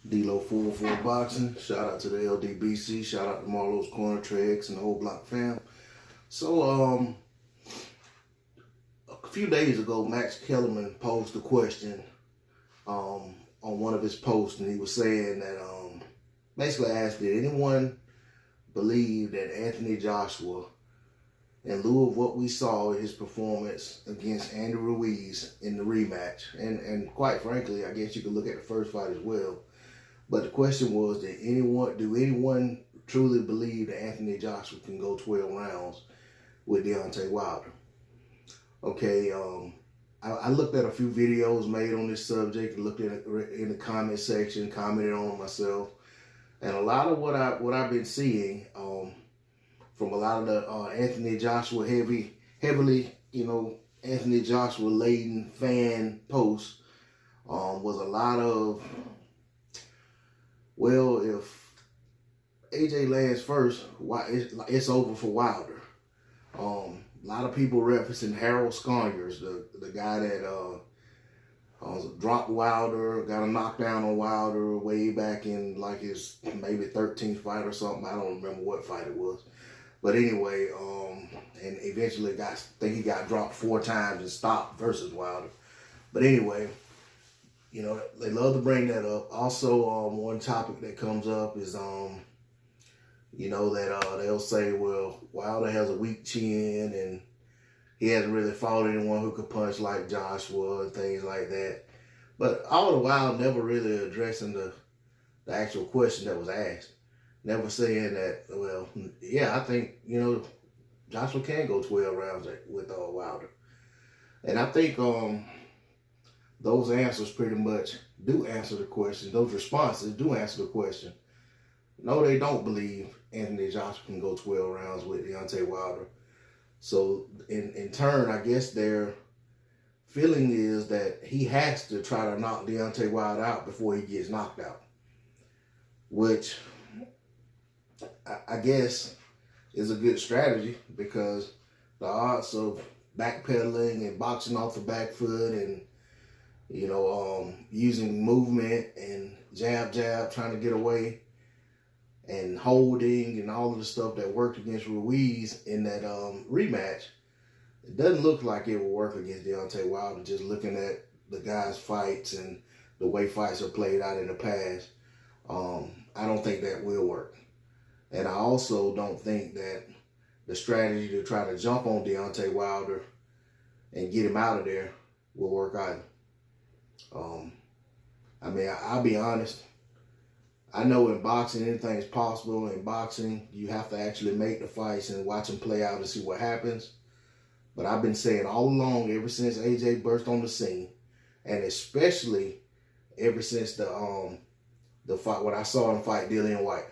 D-Lo 404 Boxing. Shout out to the LDBC. Shout out to Marlowe's Corner, Trex, and the whole block fam. So, a few days ago, Max Kellerman posed a question on one of his posts, and he was saying that basically asked, did anyone believe that Anthony Joshua, in lieu of what we saw in his performance against Andy Ruiz in the rematch, and quite frankly, I guess you could look at the first fight as well. But the question was, do anyone truly believe that Anthony Joshua can go 12 rounds with Deontay Wilder? Okay, I looked at a few videos made on this subject, looked at it in the comment section, commented on it myself, and a lot of what I've been seeing from a lot of the Anthony Joshua heavily, Anthony Joshua laden fan posts was a lot of, well, if AJ lands first, it's over for Wilder. A lot of people referencing Harold Sconyers, the guy that dropped Wilder, got a knockdown on Wilder way back in like his maybe 13th fight or something. I don't remember what fight it was. But anyway, and eventually I think he got dropped 4 times and stopped versus Wilder. But anyway, they love to bring that up. Also, one topic that comes up is, that they'll say, well, Wilder has a weak chin and he hasn't really fought anyone who could punch like Joshua and things like that. But all the while, never really addressing the actual question that was asked. Never saying that, well, yeah, I think, Joshua can go 12 rounds with Wilder. And I think those answers pretty much do answer the question. Those responses do answer the question. No, they don't believe Anthony Joshua can go 12 rounds with Deontay Wilder. So in turn, I guess their feeling is that he has to try to knock Deontay Wilder out before he gets knocked out, which I guess is a good strategy, because the odds of backpedaling and boxing off the back foot and using movement and jab, trying to get away and holding and all of the stuff that worked against Ruiz in that rematch, it doesn't look like it will work against Deontay Wilder, just looking at the guys' fights and the way fights are played out in the past. I don't think that will work. And I also don't think that the strategy to try to jump on Deontay Wilder and get him out of there will work either. I'll be honest. I know in boxing, anything's possible. In boxing, you have to actually make the fights and watch them play out and see what happens. But I've been saying all along, ever since AJ burst on the scene, and especially ever since the fight, when I saw him fight Dillian White,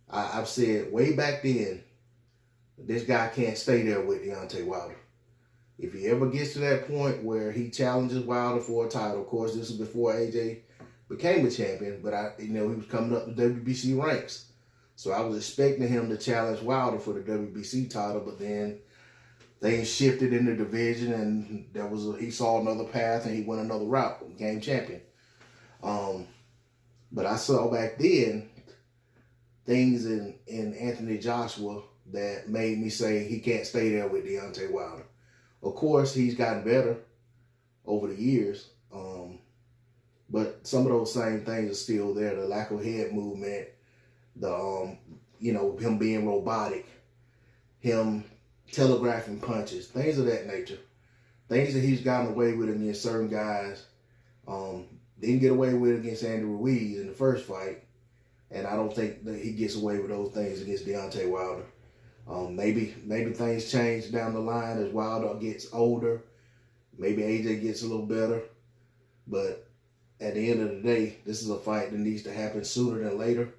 I've said way back then, this guy can't stay there with Deontay Wilder. If he ever gets to that point where he challenges Wilder for a title, of course, this is before AJ became a champion, but he was coming up the WBC ranks. So I was expecting him to challenge Wilder for the WBC title, but then things shifted in the division, and he saw another path and he went another route and became champion. But I saw back then things in Anthony Joshua that made me say he can't stay there with Deontay Wilder. Of course, he's gotten better over the years, but some of those same things are still there. The lack of head movement, him being robotic, him telegraphing punches, things of that nature. Things that he's gotten away with against certain guys, didn't get away with against Andy Ruiz in the first fight. And I don't think that he gets away with those things against Deontay Wilder. Maybe things change down the line as Wilder gets older. Maybe AJ gets a little better. But at the end of the day, this is a fight that needs to happen sooner than later.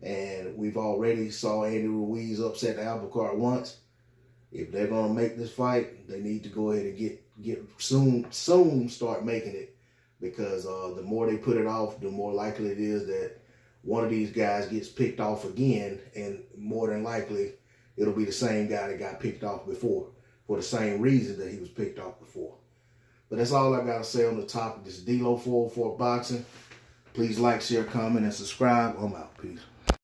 And we've already saw Andy Ruiz upset the apple cart once. If they're going to make this fight, they need to go ahead and get soon start making it. Because the more they put it off, the more likely it is that one of these guys gets picked off again, and more than likely, it'll be the same guy that got picked off before for the same reason that he was picked off before. But that's all I got to say on the topic. This is D-Lo 404 Boxing. Please like, share, comment, and subscribe. I'm out. Peace.